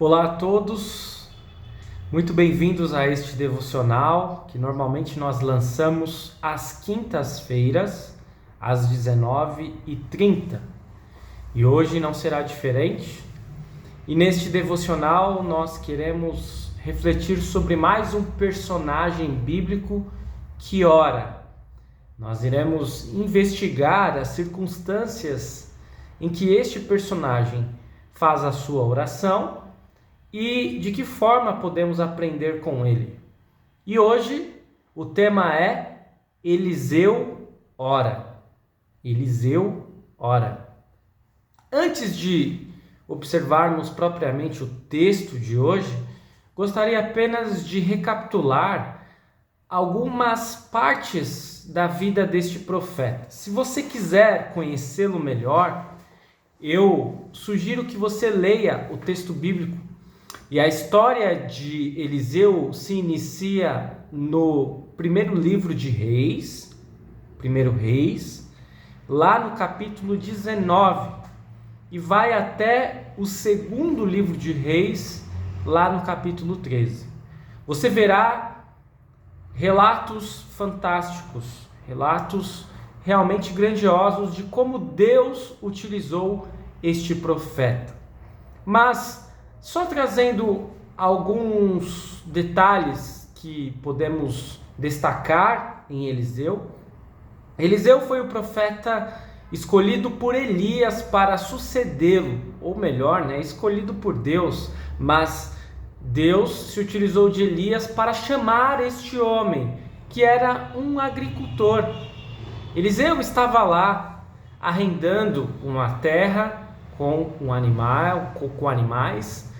Olá a todos, muito bem-vindos a este devocional que normalmente nós lançamos às quintas-feiras, às 19h30. E hoje não será diferente. E neste devocional nós queremos refletir sobre mais um personagem bíblico que ora. Nós iremos investigar as circunstâncias em que este personagem faz a sua oração e de que forma podemos aprender com ele. E hoje o tema é Eliseu ora. Eliseu ora. Antes de observarmos propriamente o texto de hoje, gostaria apenas de recapitular algumas partes da vida deste profeta. Se você quiser conhecê-lo melhor, eu sugiro que você leia o texto bíblico. E a história de Eliseu se inicia no primeiro livro de Reis, lá no capítulo 19, e vai até o segundo livro de Reis, lá no capítulo 13. Você verá relatos fantásticos, relatos realmente grandiosos de como Deus utilizou este profeta. Mas só trazendo alguns detalhes que podemos destacar em Eliseu. Eliseu foi o profeta escolhido por Elias para sucedê-lo, ou melhor, escolhido por Deus, mas Deus se utilizou de Elias para chamar este homem, que era um agricultor. Eliseu estava lá arrendando uma terra com animais,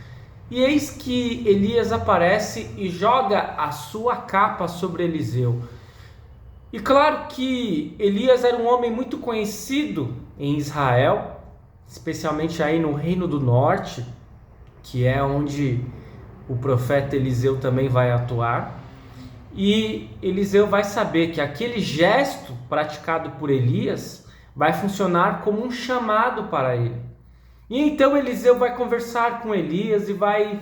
e eis que Elias aparece e joga a sua capa sobre Eliseu. E claro que Elias era um homem muito conhecido em Israel, especialmente aí no Reino do Norte, que é onde o profeta Eliseu também vai atuar. E Eliseu vai saber que aquele gesto praticado por Elias vai funcionar como um chamado para ele. E então Eliseu vai conversar com Elias e vai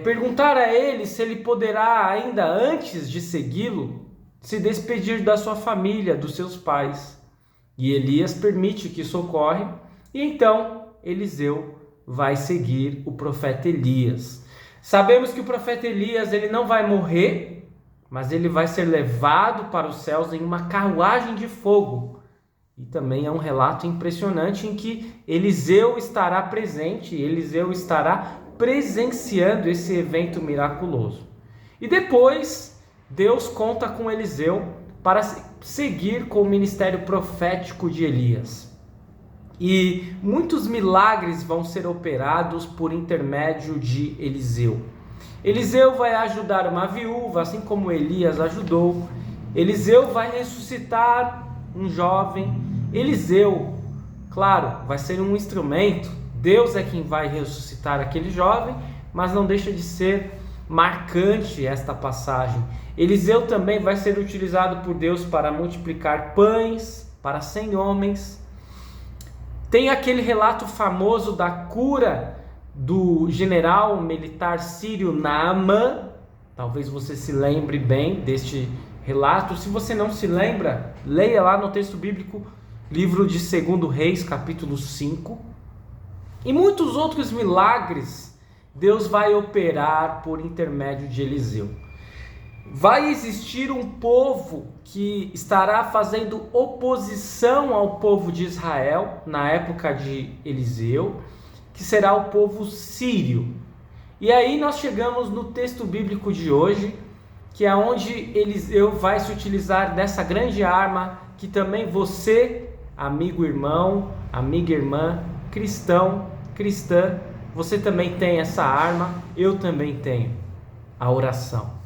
perguntar a ele se ele poderá, ainda antes de segui-lo, se despedir da sua família, dos seus pais. E Elias permite que isso ocorra, e então Eliseu vai seguir o profeta Elias. Sabemos que o profeta Elias ele não vai morrer, mas ele vai ser levado para os céus em uma carruagem de fogo. E também é um relato impressionante em que Eliseu estará presente, Eliseu estará presenciando esse evento miraculoso. E depois, Deus conta com Eliseu para seguir com o ministério profético de Elias. E muitos milagres vão ser operados por intermédio de Eliseu. Eliseu vai ajudar uma viúva, assim como Elias ajudou. Eliseu vai ressuscitar um jovem. Eliseu, claro, vai ser um instrumento. Deus é quem vai ressuscitar aquele jovem, mas não deixa de ser marcante esta passagem. Eliseu também vai ser utilizado por Deus para multiplicar pães para 100 homens. Tem aquele relato famoso da cura do general militar sírio Naamã. Talvez você se lembre bem deste relato. Se você não se lembra, leia lá no texto bíblico, livro de 2 Reis, capítulo 5. E muitos outros milagres Deus vai operar por intermédio de Eliseu. Vai existir um povo que estará fazendo oposição ao povo de Israel na época de Eliseu, que será o povo sírio. E aí nós chegamos no texto bíblico de hoje, que é onde Eliseu vai se utilizar dessa grande arma que também você, amigo irmão, amiga irmã, cristão, cristã, você também tem essa arma, eu também tenho, a oração.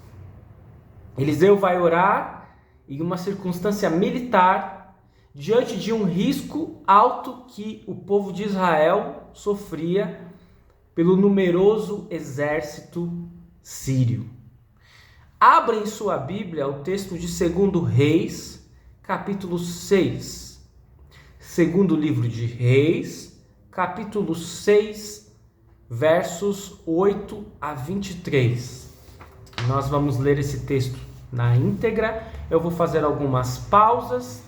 Eliseu vai orar em uma circunstância militar, diante de um risco alto que o povo de Israel sofria pelo numeroso exército sírio. Abra em sua Bíblia o texto de 2 Reis, capítulo 6. Segundo livro de Reis, capítulo 6, versos 8 a 23. Nós vamos ler esse texto na íntegra. Eu vou fazer algumas pausas,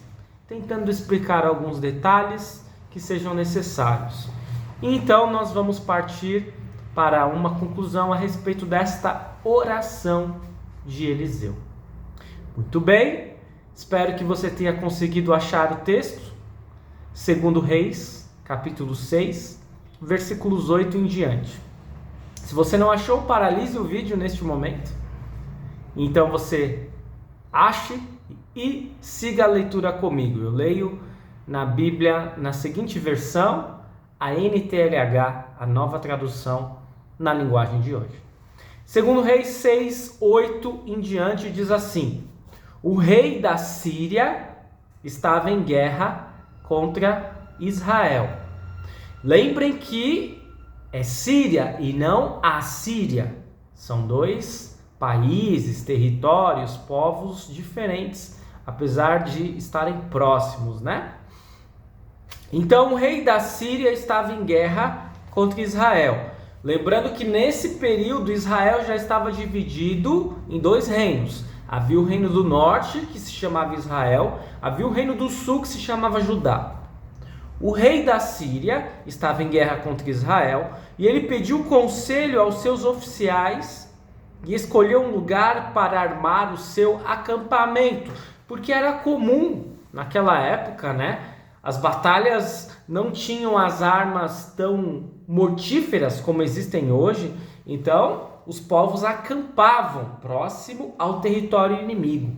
tentando explicar alguns detalhes que sejam necessários. E então nós vamos partir para uma conclusão a respeito desta oração de Eliseu. Muito bem, espero que você tenha conseguido achar o texto. 2 Reis, capítulo 6, versículos 8 em diante. Se você não achou, paralise o vídeo neste momento. Então você ache e siga a leitura comigo. Eu leio na Bíblia na seguinte versão, a NTLH, a nova tradução na linguagem de hoje. 2 Reis 6, 8 em diante diz assim: o rei da Síria estava em guerra contra Israel. Lembrem que é Síria e não Assíria. São dois países, territórios, povos diferentes, apesar de estarem próximos, né? Então o rei da Síria estava em guerra contra Israel. Lembrando que nesse período Israel já estava dividido em dois reinos. Havia o reino do norte, que se chamava Israel, havia o reino do sul, que se chamava Judá. O rei da Síria estava em guerra contra Israel e ele pediu conselho aos seus oficiais e escolheu um lugar para armar o seu acampamento, porque era comum naquela época, né? As batalhas não tinham as armas tão mortíferas como existem hoje, então os povos acampavam próximo ao território inimigo.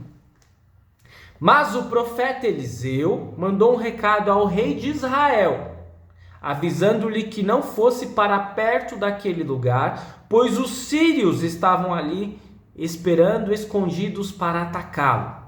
Mas o profeta Eliseu mandou um recado ao rei de Israel, avisando-lhe que não fosse para perto daquele lugar, pois os sírios estavam ali esperando escondidos para atacá-lo.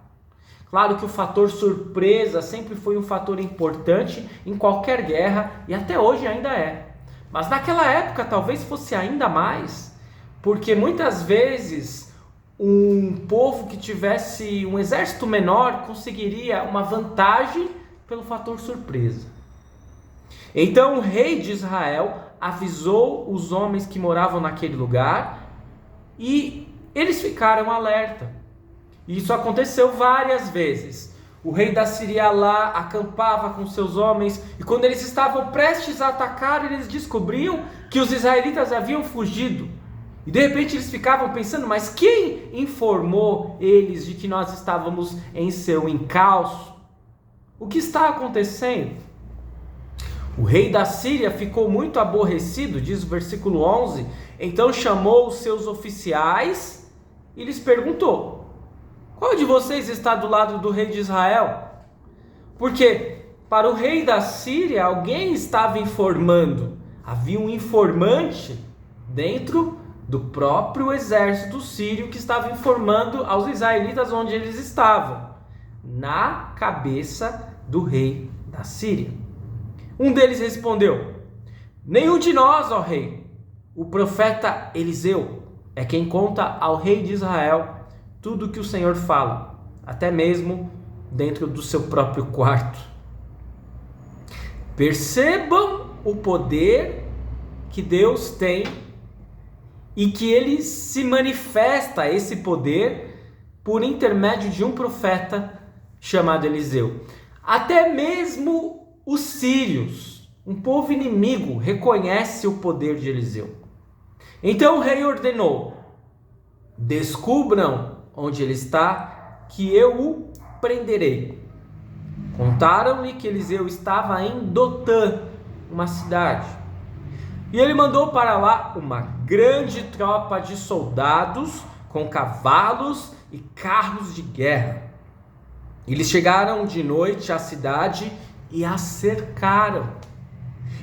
Claro que o fator surpresa sempre foi um fator importante em qualquer guerra e até hoje ainda é. Mas naquela época talvez fosse ainda mais, porque muitas vezes um povo que tivesse um exército menor conseguiria uma vantagem pelo fator surpresa. Então o rei de Israel avisou os homens que moravam naquele lugar e eles ficaram alerta. Isso aconteceu várias vezes. O rei da Síria lá acampava com seus homens e quando eles estavam prestes a atacar, eles descobriam que os israelitas haviam fugido. E de repente eles ficavam pensando, mas quem informou eles de que nós estávamos em seu encalço? O que está acontecendo? O rei da Síria ficou muito aborrecido, diz o versículo 11, então chamou os seus oficiais e lhes perguntou: qual de vocês está do lado do rei de Israel? Porque para o rei da Síria alguém estava informando. Havia um informante dentro do próprio exército sírio que estava informando aos israelitas onde eles estavam, na cabeça do rei da Síria. Um deles respondeu: nenhum de nós, ó rei. O profeta Eliseu é quem conta ao rei de Israel tudo o que o Senhor fala, até mesmo dentro do seu próprio quarto. Percebam o poder que Deus tem e que ele se manifesta, esse poder, por intermédio de um profeta chamado Eliseu. Até mesmo os sírios, um povo inimigo, reconhece o poder de Eliseu. Então o rei ordenou: descubram onde ele está, que eu o prenderei. Contaram-lhe que Eliseu estava em Dotã, uma cidade. E ele mandou para lá uma grande tropa de soldados com cavalos e carros de guerra. Eles chegaram de noite à cidade e a cercaram.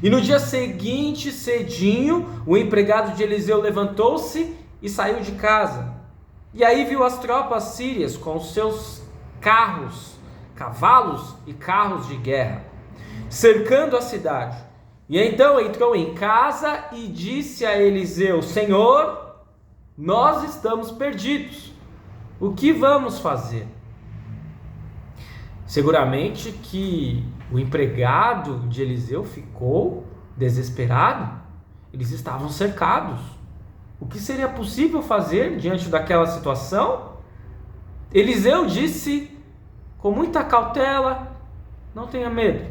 E no dia seguinte, cedinho, o empregado de Eliseu levantou-se e saiu de casa. E aí viu as tropas sírias com seus carros, cavalos e carros de guerra, cercando a cidade. E então entrou em casa e disse a Eliseu: Senhor, nós estamos perdidos. O que vamos fazer? Seguramente que o empregado de Eliseu ficou desesperado. Eles estavam cercados. O que seria possível fazer diante daquela situação? Eliseu disse com muita cautela: não tenha medo,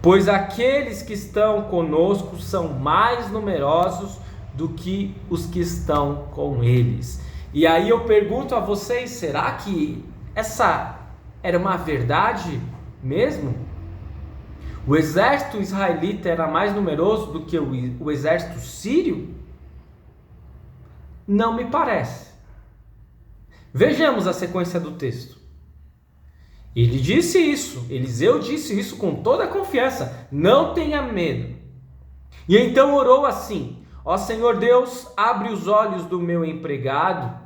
pois aqueles que estão conosco são mais numerosos do que os que estão com eles. E aí eu pergunto a vocês, será que essa era uma verdade mesmo? O exército israelita era mais numeroso do que o exército sírio? Não me parece. Vejamos a sequência do texto. Ele disse isso, Eliseu disse isso com toda a confiança: não tenha medo. E então orou assim: ó Senhor Deus, abre os olhos do meu empregado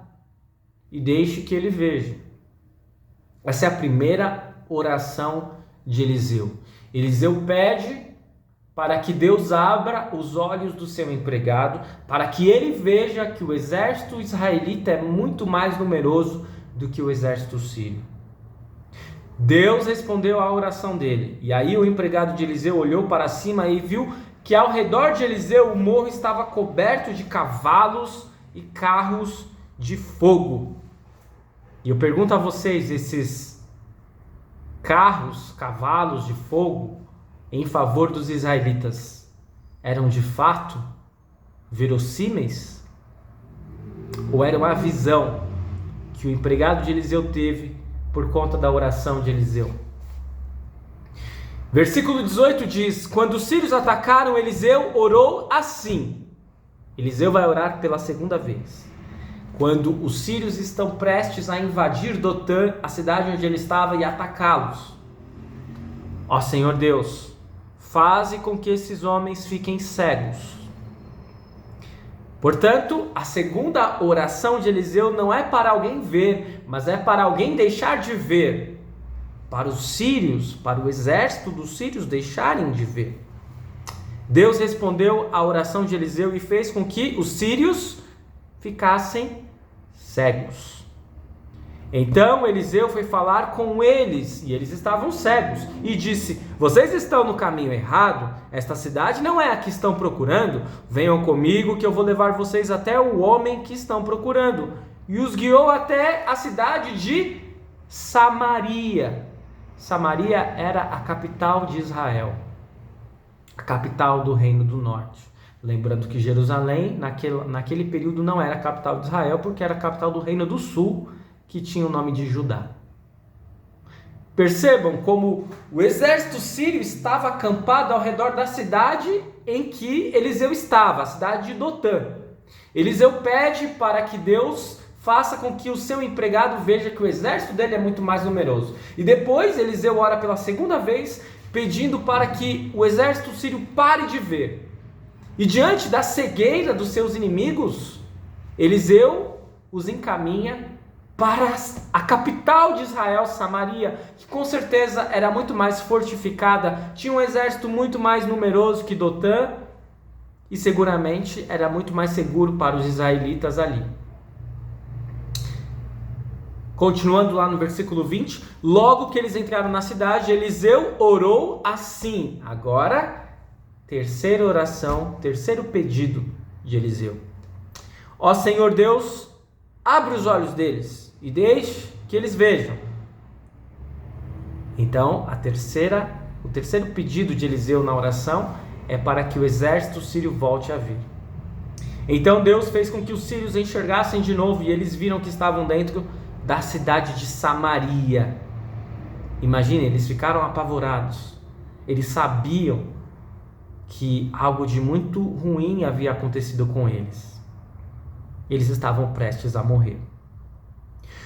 e deixe que ele veja. Essa é a primeira oração de Eliseu. Eliseu pede para que Deus abra os olhos do seu empregado, para que ele veja que o exército israelita é muito mais numeroso do que o exército sírio. Deus respondeu à oração dele. E aí o empregado de Eliseu olhou para cima e viu que ao redor de Eliseu o morro estava coberto de cavalos e carros de fogo. E eu pergunto a vocês, esses carros, cavalos de fogo em favor dos israelitas eram de fato verossímeis? Ou era uma visão que o empregado de Eliseu teve por conta da oração de Eliseu? Versículo 18 diz: quando os sírios atacaram, Eliseu orou assim. Eliseu vai orar pela segunda vez. Quando os sírios estão prestes a invadir Dotã, a cidade onde ele estava, e atacá-los: ó Senhor Deus, faze com que esses homens fiquem cegos. Portanto, a segunda oração de Eliseu não é para alguém ver, mas é para alguém deixar de ver. Para os sírios, para o exército dos sírios deixarem de ver. Deus respondeu à oração de Eliseu e fez com que os sírios ficassem cegos. Então Eliseu foi falar com eles, e eles estavam cegos, e disse: vocês estão no caminho errado, esta cidade não é a que estão procurando, venham comigo que eu vou levar vocês até o homem que estão procurando. E os guiou até a cidade de Samaria. Samaria era a capital de Israel, a capital do Reino do Norte. Lembrando que Jerusalém, naquele período, não era a capital de Israel, porque era a capital do Reino do Sul, que tinha o nome de Judá. Percebam como o exército sírio estava acampado ao redor da cidade em que Eliseu estava, a cidade de Dotã. Eliseu pede para que Deus faça com que o seu empregado veja que o exército dele é muito mais numeroso. E depois Eliseu ora pela segunda vez, pedindo para que o exército sírio pare de ver. E diante da cegueira dos seus inimigos, Eliseu os encaminha para a capital de Israel, Samaria, que com certeza era muito mais fortificada, tinha um exército muito mais numeroso que Dotã, e seguramente era muito mais seguro para os israelitas ali. Continuando lá no versículo 20, logo que eles entraram na cidade, Eliseu orou assim. Agora, terceira oração, terceiro pedido de Eliseu: ó Senhor Deus, abre os olhos deles e deixe que eles vejam. Então, o terceiro pedido de Eliseu na oração é para que o exército sírio volte a vir. Então Deus fez com que os sírios enxergassem de novo, e eles viram que estavam dentro da cidade de Samaria. Imagine, eles ficaram apavorados. Eles sabiam que algo de muito ruim havia acontecido com eles. Eles estavam prestes a morrer.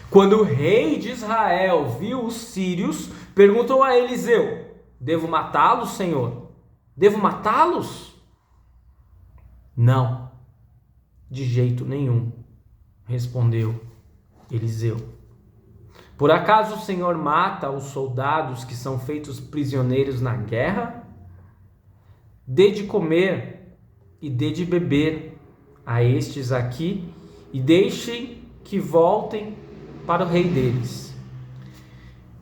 Quando o rei de Israel viu os sírios, perguntou a Eliseu: devo matá-los, Senhor? Devo matá-los? Não, de jeito nenhum, respondeu Eliseu. Por acaso o Senhor mata os soldados que são feitos prisioneiros na guerra? Dê de comer e dê de beber a estes aqui, e deixem que voltem para o rei deles.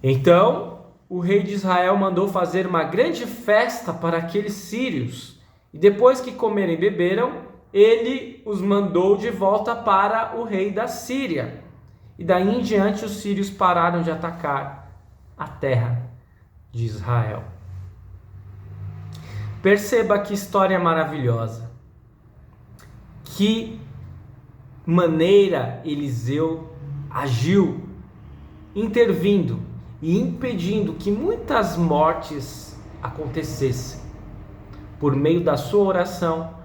Então o rei de Israel mandou fazer uma grande festa para aqueles sírios, E depois que comeram e beberam, ele os mandou de volta para o rei da Síria. E daí em diante os sírios pararam de atacar a terra de Israel. Perceba que história maravilhosa. Que maneira Eliseu agiu, intervindo e impedindo que muitas mortes acontecessem. Por meio da sua oração,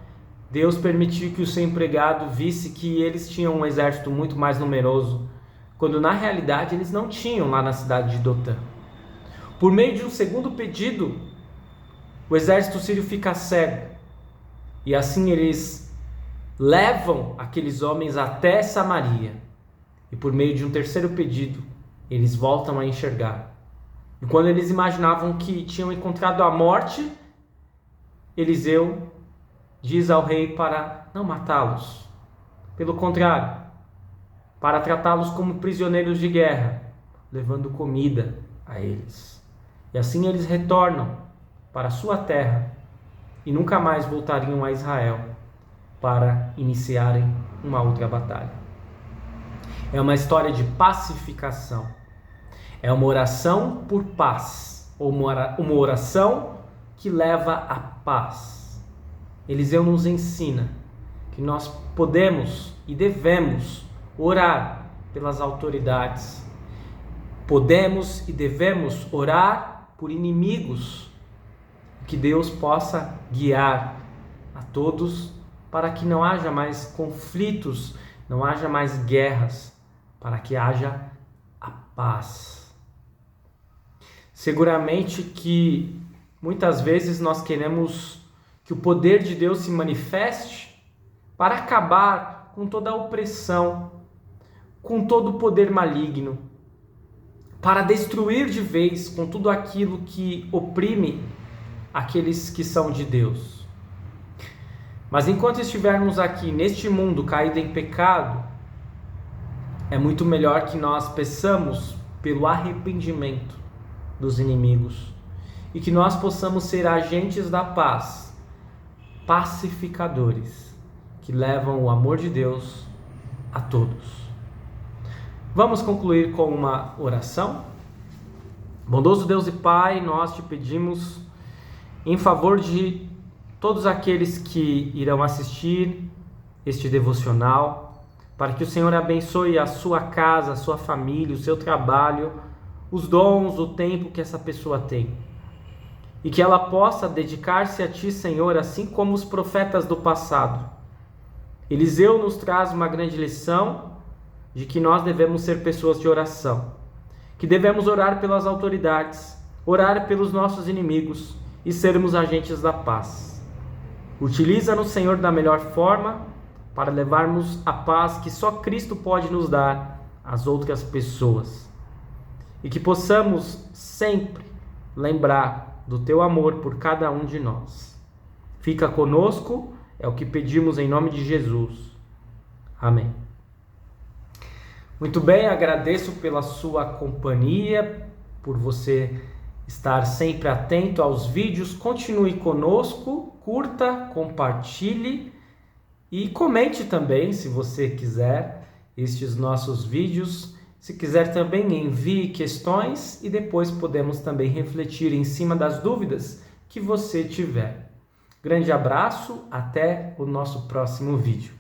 Deus permitiu que o seu empregado visse que eles tinham um exército muito mais numeroso, quando na realidade eles não tinham lá na cidade de Dotã. Por meio de um segundo pedido, o exército sírio fica cego, e assim eles levam aqueles homens até Samaria, e por meio de um terceiro pedido, eles voltam a enxergar. E quando eles imaginavam que tinham encontrado a morte, Eliseu diz ao rei para não matá-los, pelo contrário, para tratá-los como prisioneiros de guerra, levando comida a eles. E assim eles retornam para a sua terra e nunca mais voltariam a Israel para iniciarem uma outra batalha. É uma história de pacificação. É uma oração por paz, ou uma oração que leva à paz. Eliseu nos ensina que nós podemos e devemos orar pelas autoridades. Podemos e devemos orar por inimigos. Que Deus possa guiar a todos para que não haja mais conflitos, não haja mais guerras, para que haja a paz. Seguramente que muitas vezes nós queremos que o poder de Deus se manifeste para acabar com toda a opressão, com todo o poder maligno, para destruir de vez com tudo aquilo que oprime aqueles que são de Deus. Mas enquanto estivermos aqui neste mundo caído em pecado, é muito melhor que nós peçamos pelo arrependimento dos inimigos e que nós possamos ser agentes da paz, pacificadores, que levam o amor de Deus a todos. Vamos concluir com uma oração? Bondoso Deus e Pai, nós te pedimos em favor de todos aqueles que irão assistir este devocional, para que o Senhor abençoe a sua casa, a sua família, o seu trabalho, os dons, o tempo que essa pessoa tem. E que ela possa dedicar-se a Ti, Senhor, assim como os profetas do passado. Eliseu nos traz uma grande lição de que nós devemos ser pessoas de oração, que devemos orar pelas autoridades, orar pelos nossos inimigos e sermos agentes da paz. Utiliza-nos, Senhor, da melhor forma para levarmos a paz que só Cristo pode nos dar às outras pessoas. E que possamos sempre lembrar do Teu amor por cada um de nós. Fica conosco, é o que pedimos em nome de Jesus. Amém. Muito bem, agradeço pela sua companhia, por você estar sempre atento aos vídeos. Continue conosco, curta, compartilhe e comente também, se você quiser, estes nossos vídeos. Se quiser também, envie questões e depois podemos também refletir em cima das dúvidas que você tiver. Grande abraço, até o nosso próximo vídeo.